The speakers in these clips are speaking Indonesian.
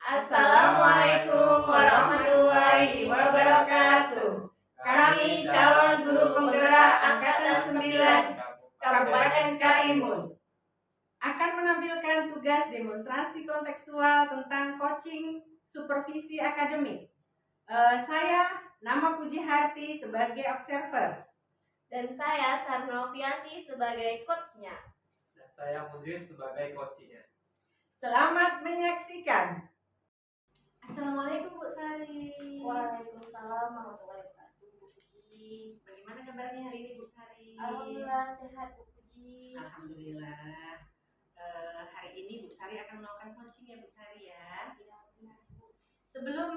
Assalamualaikum warahmatullahi wabarakatuh. Kami calon guru penggerak Angkatan 9 Kabupaten Karimun akan menampilkan tugas demonstrasi kontekstual tentang coaching supervisi akademik. Saya nama Puji Harti sebagai observer. Dan saya Sarnovianti sebagai coachnya. Dan saya Munzir sebagai coachnya. Selamat menyaksikan. Assalamualaikum Bu Sari. Waalaikumsalam warahmatullahi wabarakatuh. Bu Puji, bagaimana kabarnya hari ini Bu Sari? Alhamdulillah sehat Bu Puji. Alhamdulillah. Hari ini Bu Sari akan melakukan coaching ya Bu Sari ya. Benar, Bu. Sebelum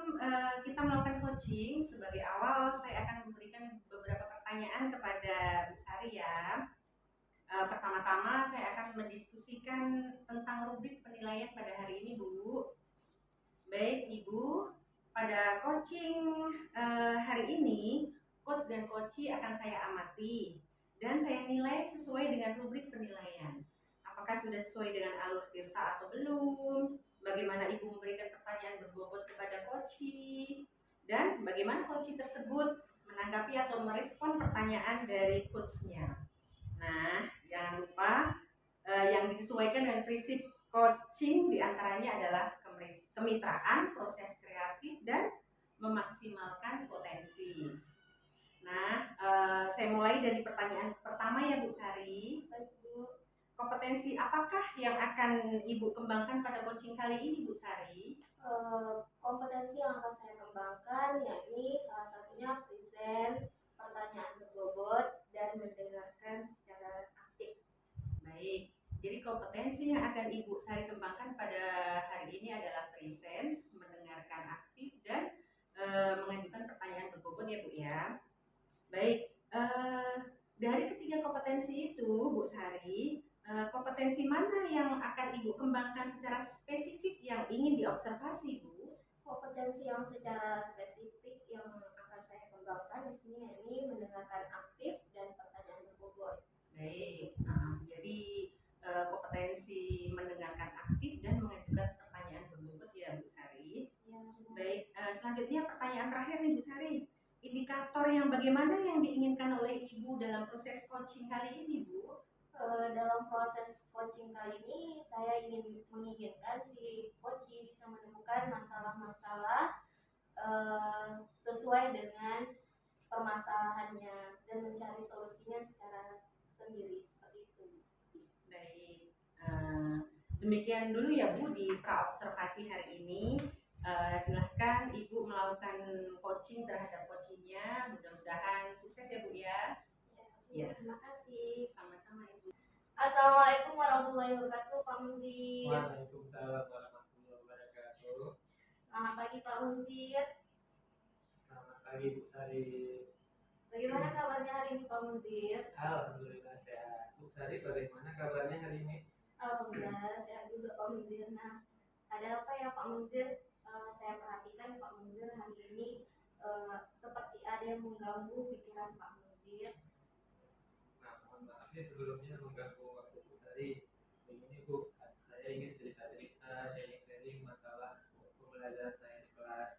kita melakukan coaching, sebagai awal saya akan memberikan beberapa pertanyaan kepada Bu Sari ya. Pertama-tama saya akan mendiskusikan tentang rubrik penilaian pada hari ini Bu. Baik Ibu, pada coaching hari ini, coach dan coachee akan saya amati dan saya nilai sesuai dengan rubrik penilaian. Apakah sudah sesuai dengan alur tirta atau belum? Bagaimana Ibu memberikan pertanyaan berbobot kepada coachee? Dan bagaimana coachee tersebut menanggapi atau merespon pertanyaan dari coachnya? Nah, jangan lupa yang disesuaikan dengan prinsip coaching diantaranya adalah kemitraan, proses kreatif, dan memaksimalkan potensi. Nah, saya mulai dari pertanyaan pertama ya Bu Sari. Baik Bu. Kompetensi apakah yang akan Ibu kembangkan pada coaching kali ini Bu Sari? Kompetensi yang akan saya kembangkan yakni salah satunya present, pertanyaan berbobot, dan mendengarkan secara aktif. Baik, jadi kompetensi yang akan Ibu Sari kembangkan pada hari ini adalah presence, mendengarkan aktif, dan mengajukan pertanyaan berbobot ya Bu ya. Baik, dari ketiga kompetensi itu Bu Sari, kompetensi mana yang akan Ibu kembangkan secara spesifik yang ingin diobservasi Bu? Kompetensi yang secara spesifik yang akan saya kembangkan di sini yakni mendengarkan aktif dan pertanyaan berbobot. Baik, jadi kompetensi mendengarkan aktif dan mengajukan pertanyaan berbobot ya Bu Sari. Ya. Baik, selanjutnya pertanyaan terakhir nih Bu Sari. Indikator yang bagaimana yang diinginkan oleh Ibu dalam proses coaching kali ini Bu? Dalam proses coaching kali ini saya menginginkan si coachee bisa menemukan masalah-masalah sesuai dengan permasalahannya dan mencari solusinya secara sendiri seperti itu. Baik, demikian dulu ya Bu di pra-observasi hari ini. Silahkan Ibu melakukan coaching terhadap coachingnya. Mudah-mudahan sukses ya Bu ya. Ya, terima kasih. Sama-sama Ibu. Assalamualaikum warahmatullahi wabarakatuh Pak Munzir. Waalaikumsalam warahmatullahi wabarakatuh. Selamat pagi Pak Munzir. Selamat pagi Bu Sari. Bagaimana kabarnya hari ini Pak Munzir? Alhamdulillah sehat. Bu Sari bagaimana kabarnya hari ini? Alhamdulillah sehat juga Pak Munzir. Nah, ada apa ya Pak Munzir? Saya perhatikan Pak Munzir hari ini seperti ada yang mengganggu pikiran Pak Munzir. Nah, mohon maaf ya sebelumnya mengganggu waktu Bu Sari. Begini Bu, saya ingin cerita-cerita, sharing-sharing masalah pembelajaran saya di kelas.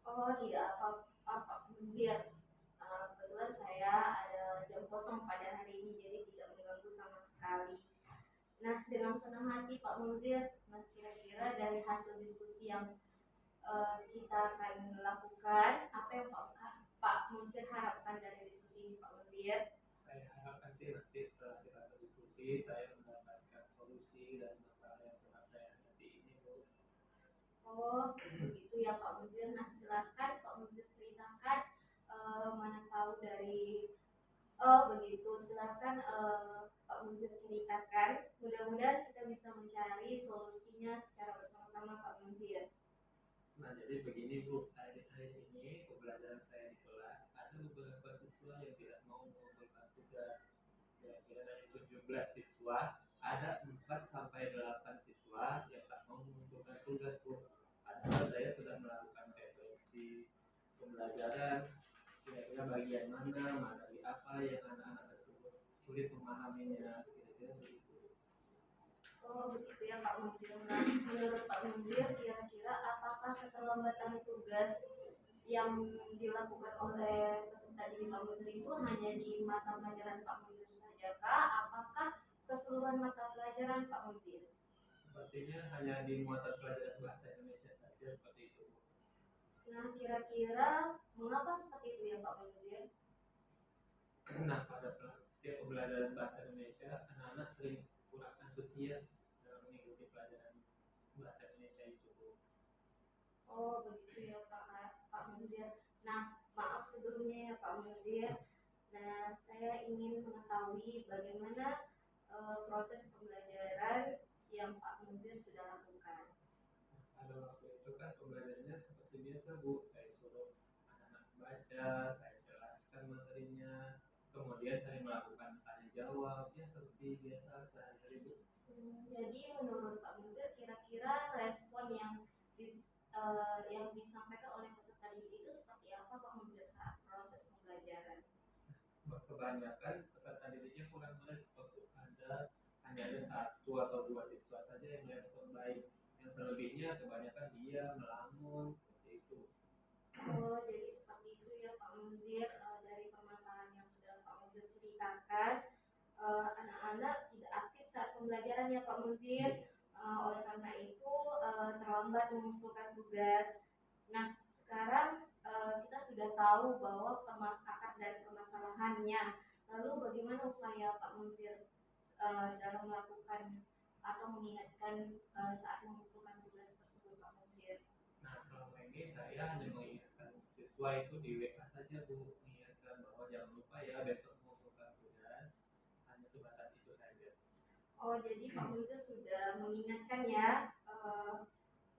Oh, tidak apa-apa Pak Munzir. Kebetulan saya ada jam kosong pada hari ini, jadi tidak mengganggu sama sekali. Nah, dengan senang hati Pak Munzir, kira-kira dari hasil diskusi yang kita akan lakukan, apa yang Pak Munzir harapkan dari diskusi ini Pak Munzir? Saya harapkan sih nanti setelah kita berdiskusi, saya mendapatkan solusi dari masalah yang sedang saya hadapi ini Bu. Oh, begitu ya Pak Munzir. Nah, silakan Pak Munzir ceritakan mana tahu dari begitu, silakan Pak Munzir ceritakan. Mudah-mudahan kita bisa mencari solusinya secara bersama-sama Pak Munzir. Nah, jadi begini Bu, hari-hari ini pembelajaran saya di kelas ada beberapa siswa yang tidak mau mengumpulkan tugas. Kira-kira dari 17 siswa, ada 4 sampai 8 siswa yang tak mau mengumpulkan tugas Bu. Padahal saya sudah melakukan evaluasi pembelajaran, kira-kira bagian mana, materi apa yang anak-anak tersebut sulit memahaminya, kira-kira begitu. Oh begitu ya Pak Muzir. Nah, menurut Pak Muzir kira-kira apakah keterlambatan tugas yang dilakukan oleh peserta didik Pak Muzir itu hanya di mata pelajaran Pak Muzir saja kah? Apakah keseluruhan mata pelajaran Pak Muzir? Sepertinya hanya di muatan pelajaran bahasa Indonesia saja seperti itu, Bu. Nah, kira-kira mengapa seperti itu ya Pak Muzir? Nah, pada setiap pembelajaran bahasa Indonesia, anak-anak sering kurang antusias dalam mengikuti pelajaran bahasa Indonesia itu, Bu. Oh begitu ya Pak Muzir. Nah, maaf sebelumnya ya Pak Muzir. Nah, saya ingin mengetahui bagaimana proses pembelajaran yang Pak Muzir sudah lakukan. Pada waktu itu kan pembelajarannya seperti biasa, Bu. Saya suruh anak-anak baca, saya jelaskan materinya, kemudian saya melakukan tanya jawab, ya seperti biasa sehari-hari, Bu. Jadi menurut Pak Muzir kira-kira respon yang disampaikan oleh peserta didik itu seperti apa Pak Muzir saat proses pembelajaran? Kebanyakan peserta didiknya kurang merespon, Bu. Hanya ada satu atau dua siswa saja yang merespon baik. Yang selebihnya kebanyakan dia melamun seperti itu. Oh, jadi seperti itu ya Pak Muzir. Dari permasalahan yang sudah Pak Muzir ceritakan, anak-anak tidak aktif saat pembelajaran ya Pak Muzir. Oleh karena itu terlambat mengumpulkan tugas. Nah, sekarang kita sudah tahu bahwa akar dari permasalahannya. Lalu bagaimana upaya Pak Muzir dalam melakukan atau mengingatkan saat mengumpulkan tugas tersebut Pak Muzir? Nah, selama ini saya hanya mengingatkan siswa itu di WA saja, Bu. Mengingatkan bahwa jangan lupa ya besok mengumpulkan tugas. Hanya sebatas itu saja. Oh, jadi Pak Muzir sudah mengingatkan ya,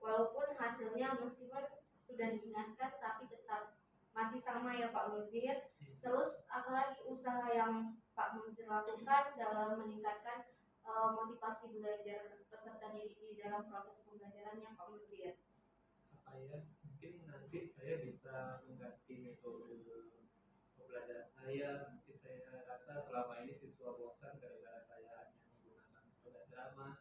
walaupun hasilnya meskipun sudah diingatkan tapi tetap masih sama ya Pak Muzir. Terus apalagi usaha yang Pak Muzir lakukan dalam meningkatkan motivasi belajar peserta didik di dalam proses pembelajarannya Pak Muzir? Apa ya? Mungkin nanti saya bisa mengganti metode pembelajaran saya. Mungkin saya rasa selama ini siswa bosan gara-gara saya hanya menggunakan metode ceramah.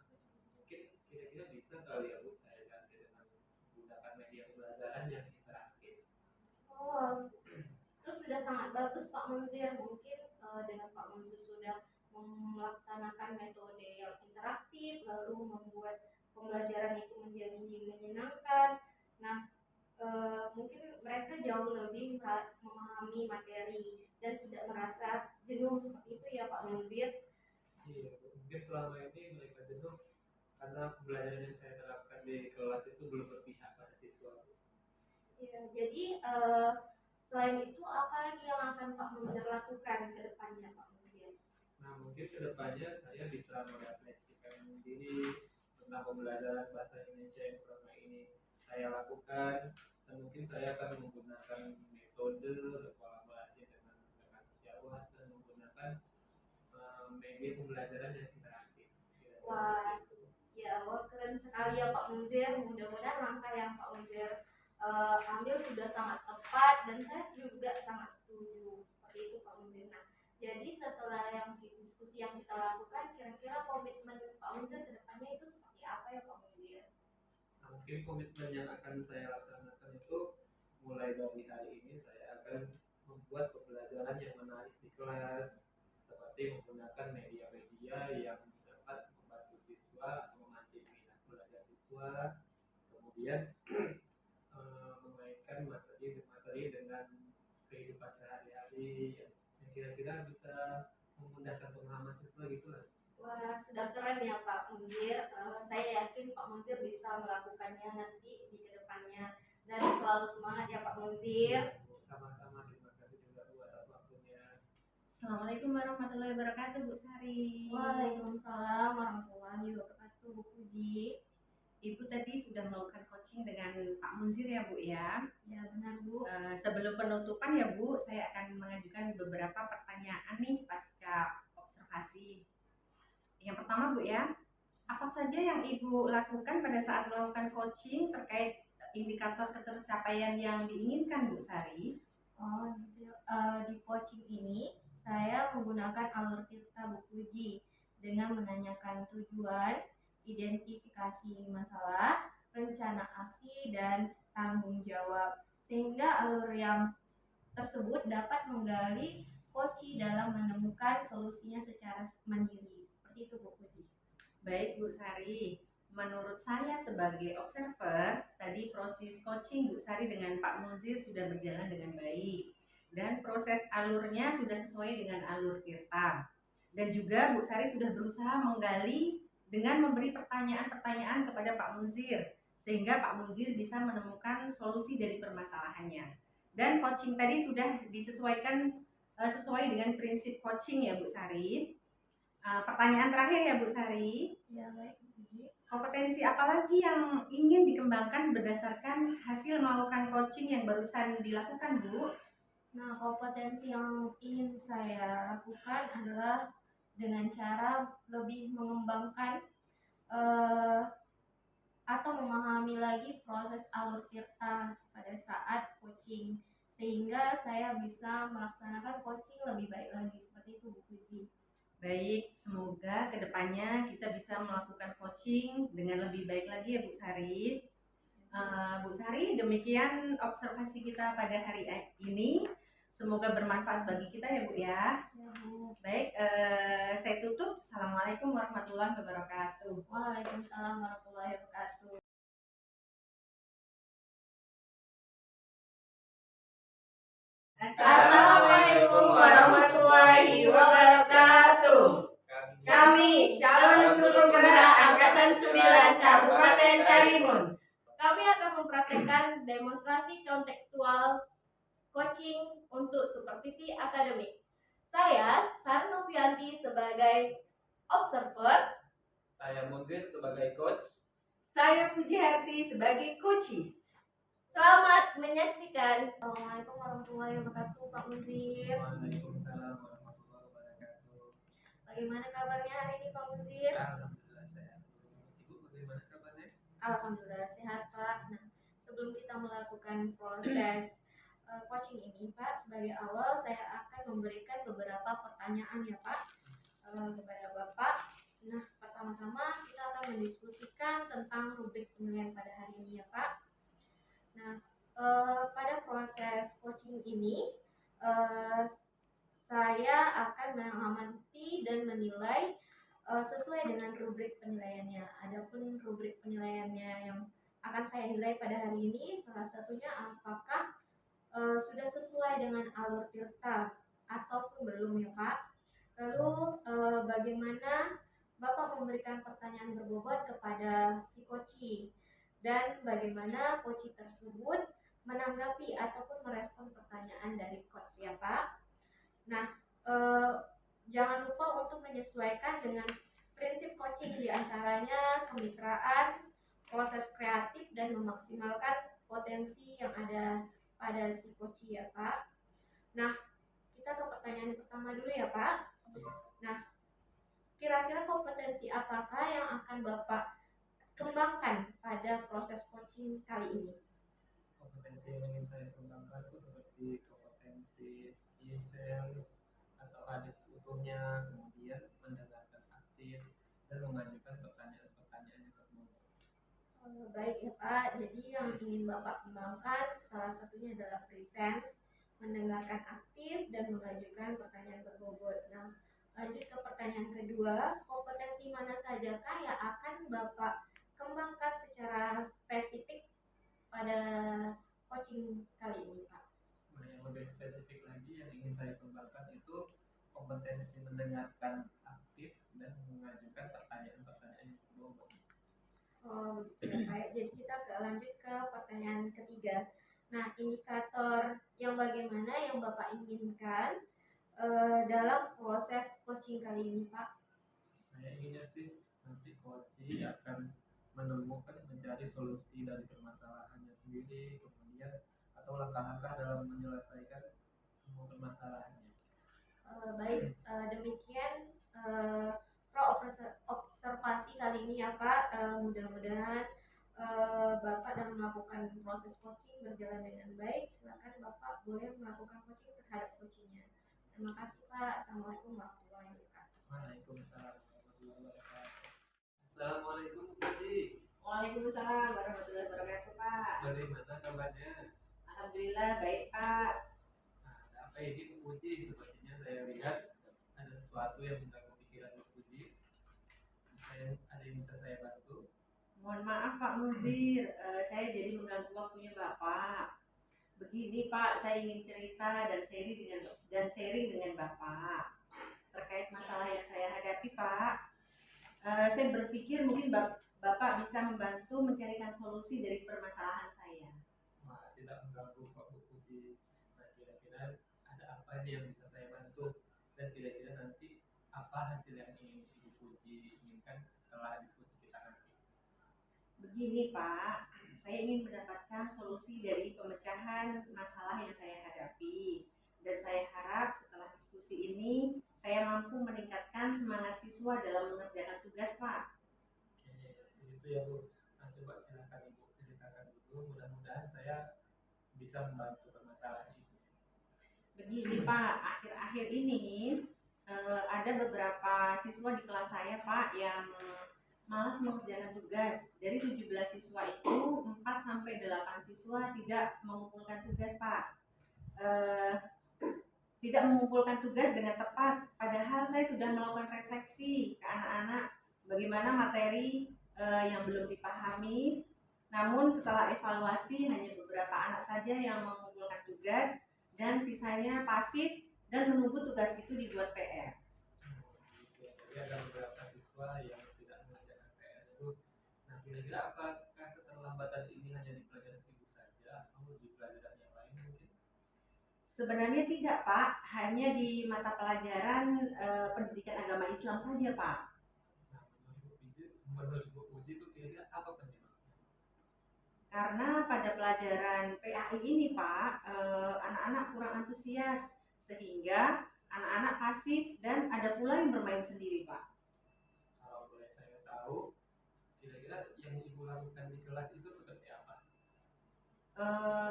Mungkin kira-kira bisa kali ya, Bu, saya ganti dengan menggunakan media pembelajaran yang interaktif. Oh, terus sudah sangat bagus Pak Muzir. Mungkin dengan Pak Muzir sudah melaksanakan metode yang interaktif, lalu membuat pembelajaran itu menjadi menyenangkan. Nah, mungkin mereka jauh lebih memahami materi dan tidak merasa jenuh seperti itu ya Pak Muzir. Iya, Bu. Mungkin selama ini mereka jenuh karena pembelajaran yang saya terapkan di kelas itu belum berpihak pada siswa, Bu. Ya, jadi selain itu apa lagi yang akan Pak Muzir lakukan ke depannya Pak Muzir? Nah, mungkin kedepannya saya bisa merefleksikan diri tentang pembelajaran bahasa Indonesia yang selama ini saya lakukan, dan mungkin saya akan menggunakan metode berkolaborasi dengan rekan sejawat dan menggunakan media pembelajaran yang interaktif. Wah, ya, wah, keren sekali ya Pak Muzir. Mudah-mudahan langkah yang Pak Muzir ambil sudah sangat tepat dan saya juga sangat setuju seperti itu Pak Muzir. Nah, jadi setelah diskusi yang kita lakukan, kira-kira komitmen Pak Muzir ke depannya itu seperti apa ya Pak Muzir? Nah, mungkin komitmen yang akan saya laksanakan itu mulai dari hari ini saya akan membuat pembelajaran yang menarik di kelas, seperti menggunakan media-media yang dapat membantu siswa atau memancing minat belajar siswa, kemudian mengaitkan materi-materi dengan kehidupan sehari-hari yang kira-kira bisa memudahkan pemahaman siswa gitulah. Wah, sudah keren ya Pak Muzir. Saya yakin Pak Muzir bisa melakukannya nanti di kedepannya. Dan selalu semangat ya Pak Muzir. Sama-sama, terima kasih juga Bu atas waktunya. Assalamualaikum warahmatullahi wabarakatuh, Bu Sari. Waalaikumsalam warahmatullahi wabarakatuh, Bu Puji. Ibu tadi sudah melakukan coaching dengan Pak Munzir ya, Bu ya. Ya benar Bu. Sebelum penutupan ya Bu, saya akan mengajukan beberapa pertanyaan nih pasca observasi. Yang pertama Bu ya, apa saja yang Ibu lakukan pada saat melakukan coaching terkait indikator ketercapaian yang diinginkan Bu Sari? Oh, di coaching ini saya menggunakan alur Tirta Bu Puji dengan menanyakan tujuan identifikasi masalah, rencana aksi, dan tanggung jawab. Sehingga alur yang tersebut dapat menggali Koci dalam menemukan solusinya secara mandiri. Seperti itu Bu Puji. Baik Bu Sari, menurut saya sebagai observer, tadi proses coaching Bu Sari dengan Pak Muzir sudah berjalan dengan baik dan proses alurnya sudah sesuai dengan alur Tirta. Dan juga Bu Sari sudah berusaha menggali dengan memberi pertanyaan-pertanyaan kepada Pak Muzir sehingga Pak Muzir bisa menemukan solusi dari permasalahannya. Dan coaching tadi sudah disesuaikan sesuai dengan prinsip coaching ya Bu Sari. Pertanyaan terakhir ya Bu Sari. Ya baik Bu Puji. Kompetensi apa lagi yang ingin dikembangkan berdasarkan hasil melakukan coaching yang barusan dilakukan Bu? Nah, kompetensi yang ingin saya lakukan adalah dengan cara lebih mengembangkan atau memahami lagi proses alur Tirta pada saat coaching, sehingga saya bisa melaksanakan coaching lebih baik lagi. Seperti itu Bu Puji. Baik, semoga kedepannya kita bisa melakukan coaching dengan lebih baik lagi ya Bu Sari. Bu Sari, demikian observasi kita pada hari ini. Semoga bermanfaat bagi kita ya Bu ya. Ya Bu. Baik, saya tutup. Assalamualaikum warahmatullahi wabarakatuh. Waalaikumsalam warahmatullahi wabarakatuh. Assalamualaikum warahmatullahi wabarakatuh. Kami calon guru gerak Angkatan 9 Kabupaten Karimun. Kami akan mempraktikkan demonstrasi kontekstual coaching untuk supervisi akademik. Saya Sarnovianti sebagai observer. Saya Muzir sebagai coach. Saya Pujiharti sebagai coaching. Selamat menyaksikan. Assalamualaikum warahmatullahi wabarakatuh Pak Muzir. Waalaikumsalam warahmatullahi wabarakatuh. Bagaimana kabarnya hari ini Pak Muzir? Alhamdulillah sehat. Ibu bagaimana kabarnya? Alhamdulillah sehat Pak. Nah, sebelum kita melakukan proses coaching ini Pak, sebagai awal saya akan memberikan beberapa pertanyaan ya Pak kepada Bapak. Nah, pertama-tama kita akan mendiskusikan tentang rubrik penilaian pada hari ini ya Pak. Nah, pada proses coaching ini saya akan mengamati dan menilai sesuai dengan rubrik penilaiannya. Adapun rubrik penilaiannya yang akan saya nilai pada hari ini, salah satunya apakah sudah sesuai dengan alur Tirta ataupun belum ya Pak. Lalu bagaimana Bapak memberikan pertanyaan berbobot kepada si coachee dan bagaimana coachee tersebut menanggapi ataupun merespon pertanyaan dari coach ya Pak. Nah, jangan lupa untuk menyesuaikan dengan prinsip coaching, diantaranya kemitraan, proses kreatif, dan memaksimalkan potensi yang ada pada si coachee ya Pak. Nah, kita ke pertanyaan pertama dulu ya Pak. Nah, kira-kira kompetensi apakah yang akan Bapak kembangkan pada proses coaching kali ini? Kompetensi yang ingin saya kembangkan itu seperti kompetensi e-sales atau hadis utuhnya, kemudian mendengarkan aktif dan mengajukan pertanyaan-pertanyaan yang berbobot. Baik ya Pak, jadi yang ingin Bapak kembangkan salah satunya adalah presence, mendengarkan aktif, dan mengajukan pertanyaan berbobot. Nah, lanjut ke pertanyaan kedua, kompetensi mana sajakah yang akan Bapak kembangkan secara spesifik pada coaching kali ini Pak? Nah, yang lebih spesifik lagi yang ingin saya kembangkan itu kompetensi mendengarkan aktif dan mengajukan pertanyaan-pertanyaan yang berbobot. Oh, begitu ya Pak. Jadi kita lanjut ke pertanyaan ketiga. Nah, indikator yang bagaimana yang Bapak inginkan dalam proses coaching kali ini Pak? Saya inginnya sih nanti coaching akan menemukan mencari solusi dari permasalahannya sendiri, kemudian atau langkah-langkah dalam menyelesaikan semua permasalahannya. Baik, demikian observasi kali ini ya Pak. Mudah-mudahan Bapak dalam melakukan proses coaching berjalan dengan baik. Silakan Bapak boleh melakukan coaching terhadap coachingnya. Terima kasih Pak. Assalamualaikum warahmatullahi wabarakatuh. Waalaikumsalam warahmatullahi wabarakatuh. Assalamualaikum Waalaikumsalam warahmatullahi wabarakatuh, Pak. Bagaimana kabarnya? Alhamdulillah baik, Pak. Nah, ada apa ini Bu Puji? Sepertinya saya lihat ada sesuatu yang mengganggu pikiran Bu Puji. Ada yang bisa saya bantu? Mohon maaf Pak Muzir, saya jadi mengganggu waktunya Bapak. Begini Pak, saya ingin cerita dan sharing dengan Bapak terkait masalah yang saya hadapi Pak. Saya berpikir mungkin Bapak bisa membantu mencarikan solusi dari permasalahan saya. Wah, tidak mengganggu Pak Bu Puji. Nah, kira-kira ada apa nih yang bisa saya bantu? Dan kira-kira nanti apa hasil yang ingin Ibu Puji inginkan setelah diskusi kita nanti? Begini Pak, saya ingin mendapatkan solusi dari pemecahan masalah yang saya hadapi. Dan saya harap setelah diskusi ini, saya mampu meningkatkan semangat siswa dalam mengerjakan tugas Pak. Oke, begitu ya Bu. Nah, coba silakan Ibu ceritakan dulu. Mudah-mudahan saya bisa membantu permasalahan ini. Begini Pak, akhir-akhir ini ada beberapa siswa di kelas saya Pak yang malas mengerjakan tugas. Dari 17 siswa itu 4 sampai 8 siswa tidak mengumpulkan tugas Pak. Eh, Tidak mengumpulkan tugas dengan tepat, padahal saya sudah melakukan refleksi ke anak-anak bagaimana materi yang belum dipahami. Namun setelah evaluasi hanya beberapa anak saja yang mengumpulkan tugas dan sisanya pasif dan menunggu tugas itu dibuat PR. Gitu ya. Jadi ada beberapa siswa yang tidak mengerjakan PR itu. Nah, kira-kira apakah keterlambatan ini hanya di pelajaran Ibu saja atau di pelajaran yang lain mungkin? Sebenarnya tidak Pak, hanya di mata pelajaran pendidikan agama Islam saja Pak. Nah, menurut Ibu Puji itu kira-kira apa penyebabnya? Karena pada pelajaran PAI ini Pak, anak-anak kurang antusias sehingga anak-anak pasif dan ada pula yang bermain sendiri Pak. Kalau boleh saya tahu, kira-kira yang Ibu lakukan di kelas itu seperti apa?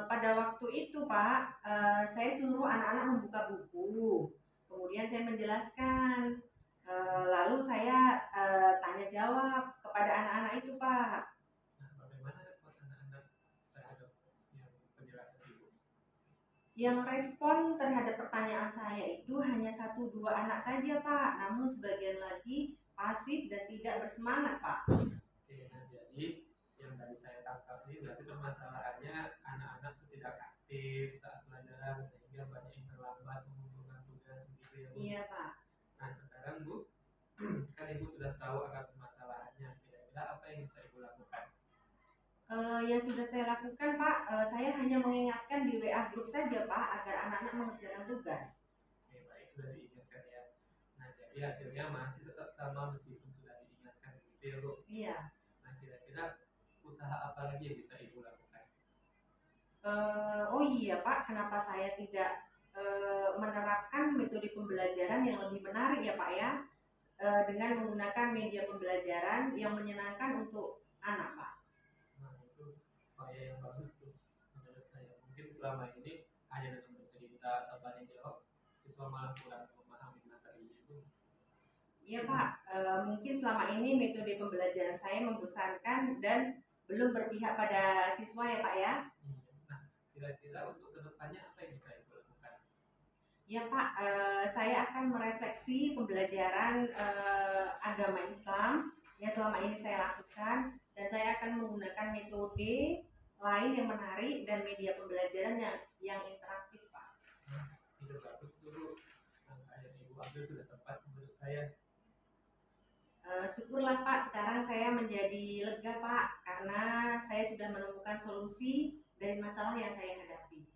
Pada waktu itu Pak, saya suruh anak-anak membuka buku, kemudian saya menjelaskan, lalu saya tanya jawab kepada anak-anak itu Pak. Nah, bagaimana respon anak-anak terhadap yang penjelasan Ibu? Yang respon terhadap pertanyaan saya itu hanya 1-2 anak saja Pak, namun sebagian lagi pasif dan tidak bersemangat Pak. Oke, nah jadi yang dari saya tangkap ini berarti permasalahannya anak-anak itu tidak aktif saat pelajaran sehingga banyak yang terlambat mengumpulkan tugas begitu ya Bu. Iya Pak. Nah sekarang Bu, kan Ibu sudah tahu akar permasalahannya. Kira-kira apa yang bisa Ibu lakukan? Yang sudah saya lakukan Pak, saya hanya mengingatkan di WA grup saja Pak agar anak-anak mengerjakan tugas. Oke, baik sudah diingatkan ya. Nah jadi hasilnya masih tetap sama meskipun sudah diingatkan begitu ya Bu. Iya. Nah kira-kira usaha apa lagi yang bisa Ibu lakukan? Oh iya Pak, kenapa saya tidak menerapkan metode pembelajaran yang lebih menarik ya Pak ya, dengan menggunakan media pembelajaran yang menyenangkan untuk anak Pak. Nah itu upaya yang bagus tuh menurut saya. Mungkin selama ini hanya dengan bercerita atau tanya jawab siswa malah kurang memahami materinya itu. Iya Pak, mungkin selama ini metode pembelajaran saya membosankan dan belum berpihak pada siswa ya Pak ya. Nah kira-kira untuk kedepannya apa yang bisa Ibu lakukan? Ya Pak, saya akan merefleksi pembelajaran agama Islam yang selama ini saya lakukan dan saya akan menggunakan metode lain yang menarik dan media pembelajaran yang interaktif Pak. Nah itu bagus dulu. Langkah yang Ibu ambil sudah tepat menurut saya. Syukurlah Pak, sekarang saya menjadi lega Pak karena saya sudah menemukan solusi dari masalah yang saya hadapi.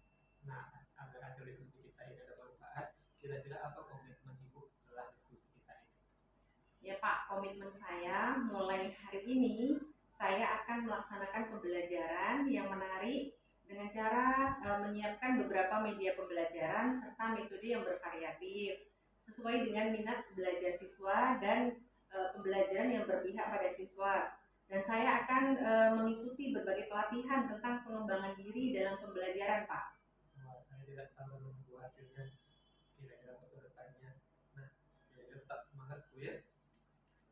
Nah agar hasil diskusi kita ini ada manfaat, kira-kira apa komitmen Ibu setelah diskusi kita ini? Ya Pak, komitmen saya mulai hari ini saya akan melaksanakan pembelajaran yang menarik dengan cara menyiapkan beberapa media pembelajaran serta metode yang bervariatif sesuai dengan minat belajar siswa dan pembelajaran yang berpihak pada siswa. Dan saya akan mengikuti berbagai pelatihan tentang pengembangan diri dalam pembelajaran Pak. Wah, saya tidak sabar menunggu hasilnya kira-kira untuk kedepannya. Nah, kira-kira tetap semangat Bu ya.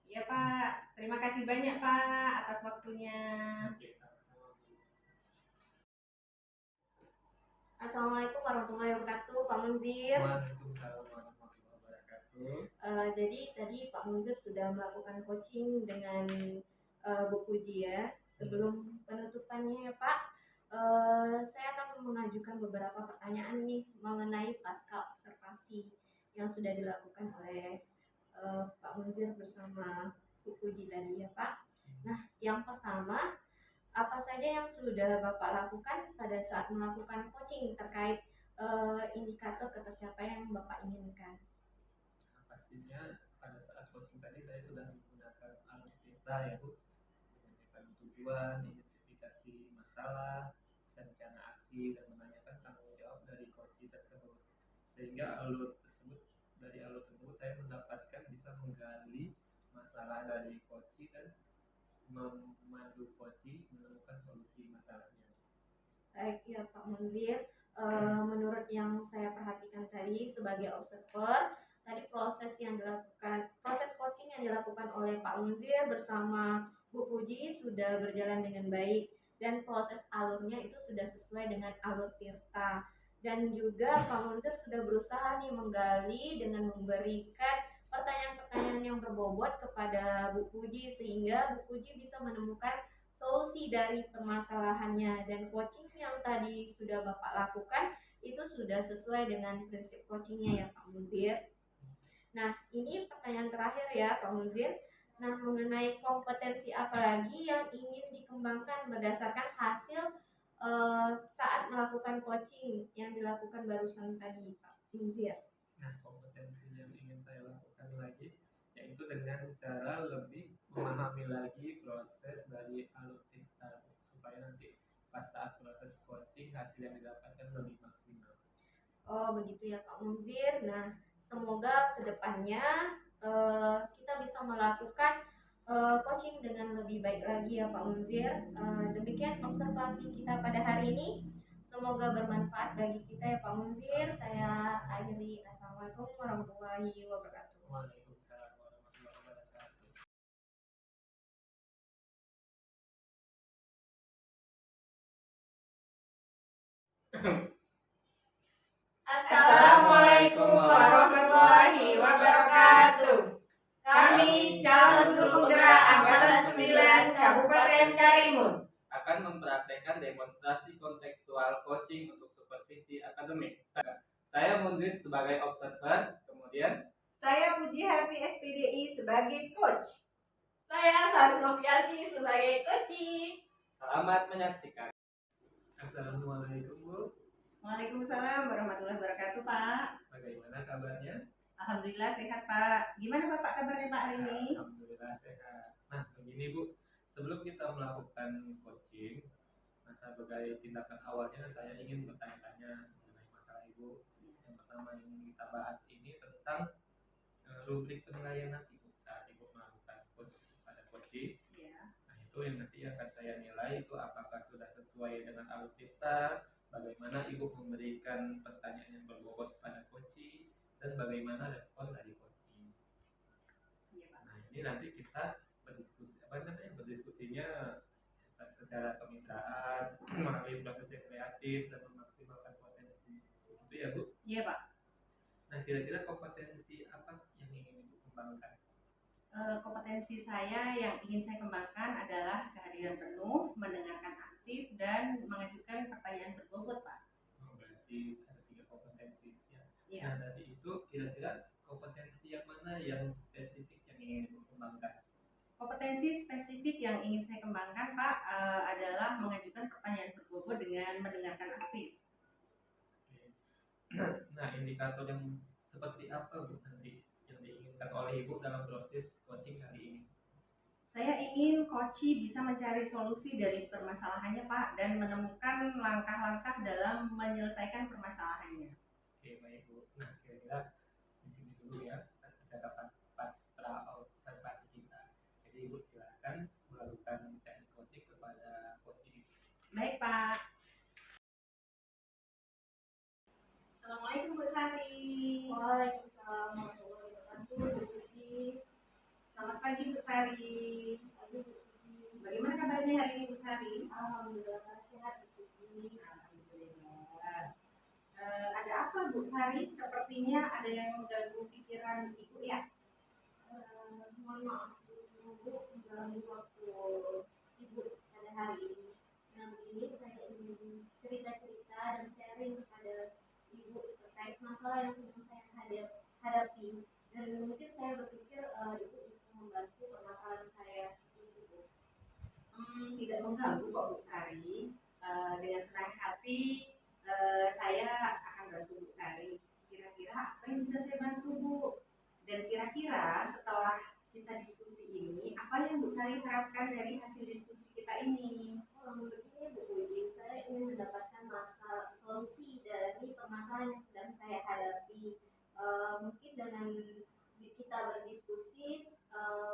Iya Pak, terima kasih banyak Pak atas waktunya. Oke, sama-sama Bu. Assalamualaikum warahmatullahi wabarakatuh, Pak Munzir. Waalaikumsalam warahmatullahi wabarakatuh. Jadi tadi Pak Munzir sudah melakukan coaching dengan Bu Puji ya. Sebelum penutupannya ya Pak, saya akan mengajukan beberapa pertanyaan nih mengenai pasca observasi yang sudah dilakukan oleh Pak Munzir bersama Bu Puji tadi ya Pak. Nah, yang pertama, apa saja yang sudah Bapak lakukan pada saat melakukan coaching terkait indikator ketercapaian yang Bapak inginkan? Nah, pastinya pada saat coaching tadi saya sudah menggunakan alutsista ya Bu, menentukan tujuan, identifikasi masalah, rencana aksi, dan menanyakan tanggung jawab dari coaching tersebut. Sehingga dari alur tersebut saya mendapatkan bisa menggali masalah dari coaching dan memandu coaching menemukan solusi masalahnya. Baik ya Pak Munzir, menurut yang saya perhatikan tadi sebagai observer, tadi proses coaching yang dilakukan oleh Pak Munzir bersama Bu Puji sudah berjalan dengan baik dan proses alurnya itu sudah sesuai dengan alur Tirta. Dan juga Pak Munzir sudah berusaha nih menggali dengan memberikan pertanyaan-pertanyaan yang berbobot kepada Bu Puji sehingga Bu Puji bisa menemukan solusi dari permasalahannya, dan coaching yang tadi sudah Bapak lakukan itu sudah sesuai dengan prinsip coachingnya ya Pak Munzir. Nah, ini pertanyaan terakhir ya Pak Munzir. Nah, mengenai kompetensi apa lagi yang ingin dikembangkan berdasarkan hasil saat melakukan coaching yang dilakukan barusan tadi Pak Munzir? Nah, kompetensi yang ingin saya lakukan lagi yaitu dengan cara lebih memahami lagi proses dari alur Tirta supaya nanti pas saat proses coaching hasil yang didapatkan lebih maksimal. Oh, begitu ya Pak Munzir. Nah, semoga kedepannya kita bisa melakukan coaching dengan lebih baik lagi ya Pak Munzir. Demikian observasi kita pada hari ini. Semoga bermanfaat bagi kita ya Pak Munzir. Saya akhiri. Assalamualaikum warahmatullahi wabarakatuh. Waalaikumsalam warahmatullahi wabarakatuh. Assalamualaikum warahmatullahi wabarakatuh. Kami calon guru penggerak angkatan 9 Kabupaten Karimun akan mempraktekkan demonstrasi kontekstual coaching untuk supervisi akademik. Saya Munzir sebagai observer, kemudian saya Puji Harti SPDI sebagai coach. Saya Sari Novianti sebagai coaching. Selamat menyaksikan. Assalamualaikum Bu. Waalaikumsalam warahmatullahi wabarakatuh Pak. Bagaimana kabarnya? Alhamdulillah sehat Pak. Gimana Bapak kabarnya Pak hari ini? Alhamdulillah sehat. Nah begini Bu, sebelum kita melakukan coaching, sebagai tindakan awalnya saya ingin bertanya-tanya mengenai masalah Ibu. Yang pertama yang ingin kita bahas ini tentang rubrik penilaian nanti Bu saat Ibu melakukan pada coaching. Iya. Nah itu yang nanti akan saya nilai itu apakah sudah sesuai dengan alutsista, bagaimana Ibu memberikan pertanyaan yang berbobot pada coaching, dan bagaimana respon dari coaching. Iya Pak. Nah ini nanti kita berdiskusinya secara kemitraan, melalui proses yang kreatif dan memaksimalkan potensi. Itu ya Bu? Iya Pak. Nah kira-kira kompetensi apa yang ingin Ibu kembangkan? Kompetensi saya yang ingin saya kembangkan adalah kehadiran penuh, mendengarkan aktif, dan mengajukan pertanyaan berbobot Pak. Oh, berarti ada 3 kompetensi ya. Iya. Nah dari itu kira-kira kompetensi yang mana yang spesifik yang ingin Ibu kembangkan? Kompetensi spesifik yang ingin saya kembangkan Pak adalah mengajukan pertanyaan berbobot dengan mendengarkan aktif. Nah indikator yang seperti apa Bu nanti yang diinginkan oleh Ibu dalam proses coaching kali ini? Saya ingin coaching bisa mencari solusi dari permasalahannya Pak dan menemukan langkah-langkah dalam menyelesaikan permasalahannya. Oke baik Bu. Nah kira-kira di sini dulu ya kita dapat pas observasi kita. Jadi Ibu silakan melakukan teknik coaching kepada coaching. Baik Pak. Assalamualaikum Bu Sari. Waalaikumsalam warahmatullahi wabarakatuh. Bu Puji. Selamat pagi Bu Sari. Bagaimana kabarnya hari ini Bu Sari? Alhamdulillah sehat Bu. Alhamdulillah. Ada apa Bu Sari? Sepertinya ada yang mengganggu pikiran Ibu ya? Mohon maaf sebelumnya Bu mengganggu waktu Ibu pada hari ini. Nah, begini saya ingin cerita-cerita dan sharing kepada Ibu terkait masalah yang sedang saya hadapi. Dan mungkin saya berpikir Ibu bisa membantu permasalahan saya seperti itu Bu. Tidak mengganggu kok Bu Sari. Dengan senang hati saya akan bantu Bu Sari. Kira-kira apa yang bisa saya bantu Bu? Dan kira-kira setelah kita diskusi ini, apa yang Bu Sari harapkan dari hasil diskusi kita ini? Begini Bu Puji, saya ingin mendapatkan solusi dari permasalahan yang sedang saya hadapi. Mungkin dengan kita berdiskusi,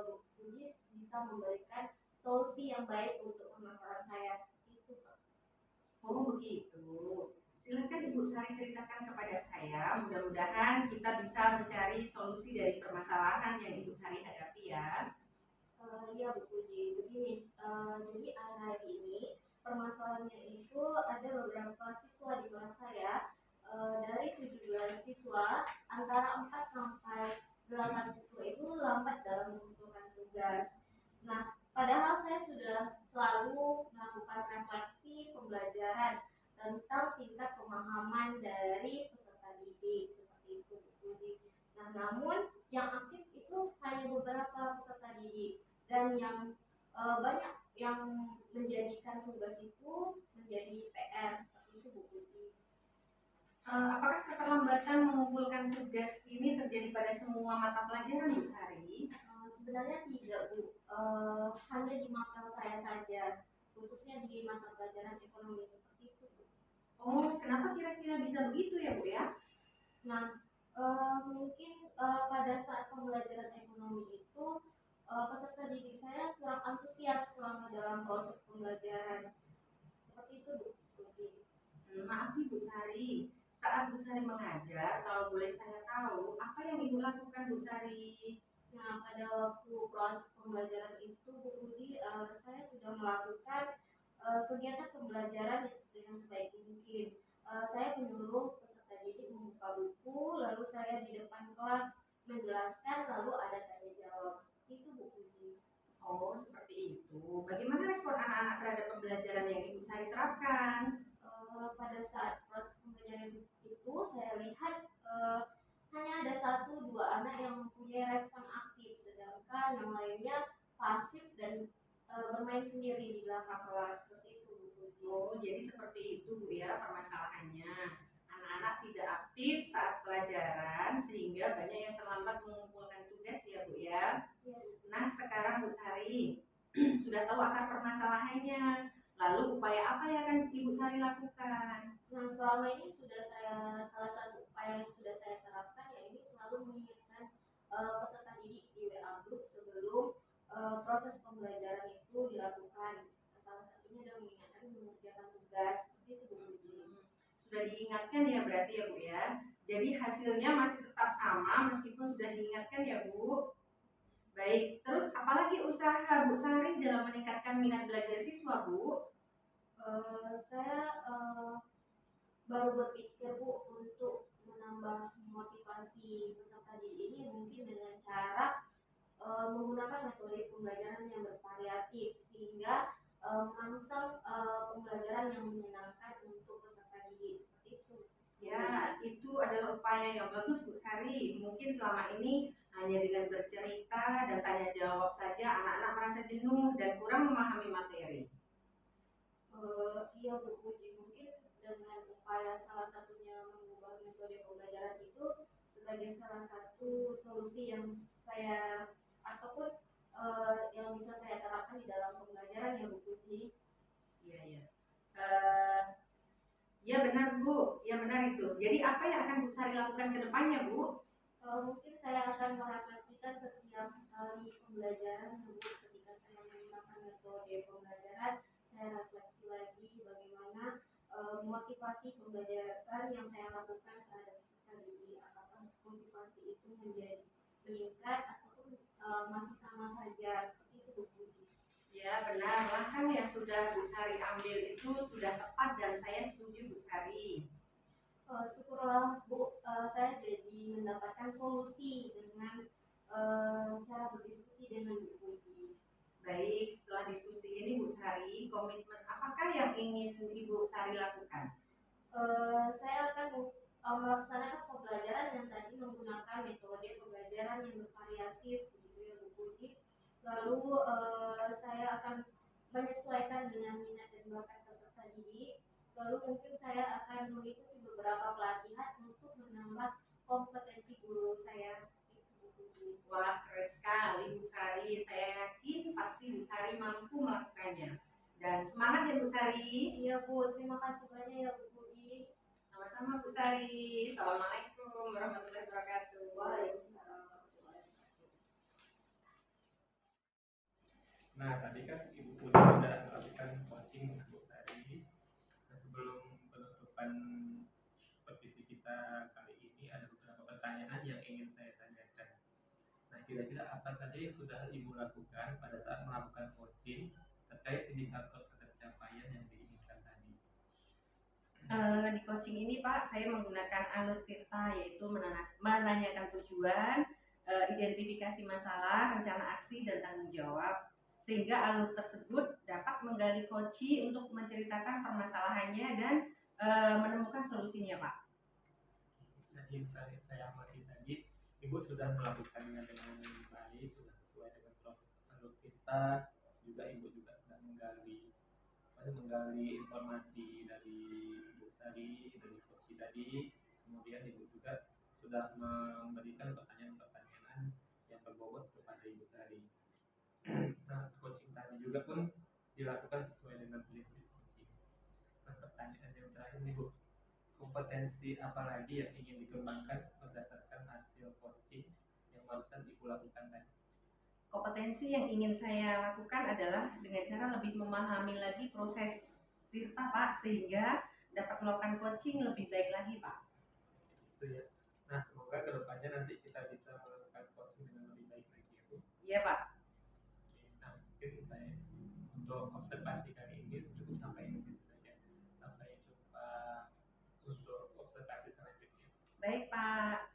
Bu Puji bisa memberikan solusi yang baik untuk permasalahan saya seperti itu Pak. Oh begitu. Silakan Ibu Sari ceritakan kepada saya. Mudah-mudahan kita bisa mencari solusi dari permasalahan yang Ibu Sari hadapi ya. Ya Bu Puji, begini. Jadi akhir-akhir ini permasalahannya itu ada beberapa siswa di kelas saya. Dari 17 siswa, antara 4 sampai 8 siswa itu lambat dalam mengumpulkan tugas. Nah, padahal saya sudah selalu melakukan refleksi pembelajaran tentang tingkat pemahaman dari peserta didik seperti itu Bu Puji. Nah, namun yang aktif itu hanya beberapa peserta didik dan yang banyak yang menjadikan tugas itu menjadi PR seperti itu Bu Puji. Apakah keterlambatan mengumpulkan tugas ini terjadi pada semua mata pelajaran Bu Sari? Sebenarnya tidak Bu, hanya di mata saya saja, khususnya di mata pelajaran ekonomi seperti itu Bu. Oh, kenapa kira-kira bisa begitu ya Bu ya? Nah, mungkin pada saat pembelajaran ekonomi itu peserta didik saya kurang antusias selama dalam proses pembelajaran seperti itu Bu Puji. Maaf nih Bu Sari, saat Bu Sari mengajar, kalau boleh saya tahu, apa yang Ibu lakukan Bu Sari? Nah, pada waktu proses pembelajaran itu Bu Puji, saya sudah melakukan kegiatan pembelajaran dengan sebaik mungkin. Saya menyuruh peserta didik membuka buku, lalu saya di depan kelas menjelaskan, lalu ada tanya jawab. Seperti itu Bu Puji. Oh, seperti itu. Bagaimana respon anak-anak terhadap pembelajaran yang Ibu Sari terapkan? Pada saat proses pembelajaran itu saya lihat hanya ada 1-2 anak yang mempunyai respon aktif, sedangkan yang lainnya pasif dan bermain sendiri di belakang kelas seperti itu Bu Puji. Oh, jadi seperti itu Bu ya permasalahannya. Anak-anak tidak aktif saat pelajaran sehingga banyak yang terlambat mengumpulkan tugas ya Bu ya. Ya. Nah, sekarang Bu Sari sudah tahu akar permasalahannya. Lalu upaya apa yang akan Ibu Sari lakukan? Nah, selama ini salah satu upaya yang sudah saya terapkan ya ini selalu mengingatkan peserta didik di WA group sebelum proses pembelajaran itu dilakukan. Salah satunya adalah mengingatkan mengerjakan tugas seperti itu Bu Puji. Sudah diingatkan ya berarti ya Bu ya. Jadi hasilnya masih tetap sama meskipun sudah diingatkan ya Bu. Baik, terus apalagi usaha Bu Sari dalam meningkatkan minat belajar siswa Bu? Saya baru berpikir Bu untuk menambah motivasi peserta didik ini mungkin dengan cara menggunakan metode pembelajaran yang bervariatif sehingga merangsang pembelajaran yang menyenangkan untuk peserta didik seperti itu. Ya, itu adalah upaya yang bagus Bu Sari. Mungkin selama ini hanya dengan bercerita dan tanya jawab saja anak-anak merasa jenuh dan kurang memahami materi. Iya Bu Puji, mungkin dengan upaya salah satunya mengubah metode pembelajaran itu sebagai salah satu solusi yang saya ataupun yang bisa saya terapkan di dalam pembelajaran ya Bu Puji. Iya, iya. Ya benar Bu, ya benar itu. Jadi apa yang akan Bu Sari lakukan ke depannya Bu? Mungkin saya akan merefleksikan setiap kali pembelajaran Bu, ketika saya menggunakan metode pembelajaran, saya refleksi lagi bagaimana motivasi pembelajaran yang saya lakukan terhadap peserta didik, apakah motivasi itu menjadi meningkat ataupun masih sama saja seperti itu Bu Puji. Ya benar, langkah yang sudah Bu Sari ambil itu sudah tepat dan saya setuju Bu Sari. Syukurlah Bu, saya jadi mendapatkan solusi dengan cara berdiskusi dengan Bu Puji. Baik, setelah diskusi ini Bu Sari, komitmen apakah yang ingin Ibu Sari lakukan? Saya akan melaksanakan pembelajaran yang tadi menggunakan metode pembelajaran yang bervariatif begitu ya Bu Puji. Lalu saya akan menyesuaikan dengan minat dan bakat peserta didik. Lalu mungkin saya akan mengikuti beberapa pelatihan untuk menambah kompetensi guru saya seperti itu Bu Puji. Wah, keren sekali Bu Sari. Saya yakin pasti Bu Sari mampu melakukannya. Dan semangat ya Bu Sari. Iya Bu, terima kasih banyak ya Bu Puji. Sama-sama Bu Sari. Assalamualaikum warahmatullahi wabarakatuh. Waalaikumsalam warahmatullahi wabarakatuh. Nah, tadi kan Ibu Putri sudah melakukan coaching dengan Bu Sari. Nah, sebelum penutupan supervisi kita kali ini, ada beberapa pertanyaan yang ingin saya tanyakan. Nah, kira-kira apa saja yang sudah Ibu lakukan pada saat melakukan coaching terkait indikator pencapaian yang diinginkan tadi? Di coaching ini Pak, saya menggunakan alur tirta, yaitu menanyakan tujuan, identifikasi masalah, rencana aksi, dan tanggung jawab, sehingga alur tersebut dapat menggali coaching untuk menceritakan permasalahannya dan menemukan solusinya Pak. Jadi saya amati tadi, Ibu sudah melakukannya dengan baik, sudah sesuai dengan proses alur kita, juga Ibu juga sudah menggali informasi dari Ibu Sari, dari coach tadi, kemudian Ibu juga sudah memberikan pertanyaan-pertanyaan yang berbobot kepada Ibu Sari. Nah, coaching tadi juga pun dilakukan sesuai dengan prinsip coaching. Nah, pertanyaan yang terakhir nih Bu, kompetensi apa lagi yang ingin dikembangkan berdasarkan hasil coaching yang barusan Ibu lakukan tadi? Kompetensi yang ingin saya lakukan adalah dengan cara lebih memahami lagi proses tirta Pak, sehingga dapat melakukan coaching lebih baik lagi Pak. Itu ya. Nah, semoga kedepannya nanti kita bisa melakukan coaching dengan lebih baik lagi ya Bu. Iya Pak. Nah, mungkin saya untuk observasi kali ini cukup sampai di situ saja. Sampai jumpa untuk observasi selanjutnya. Baik Pak.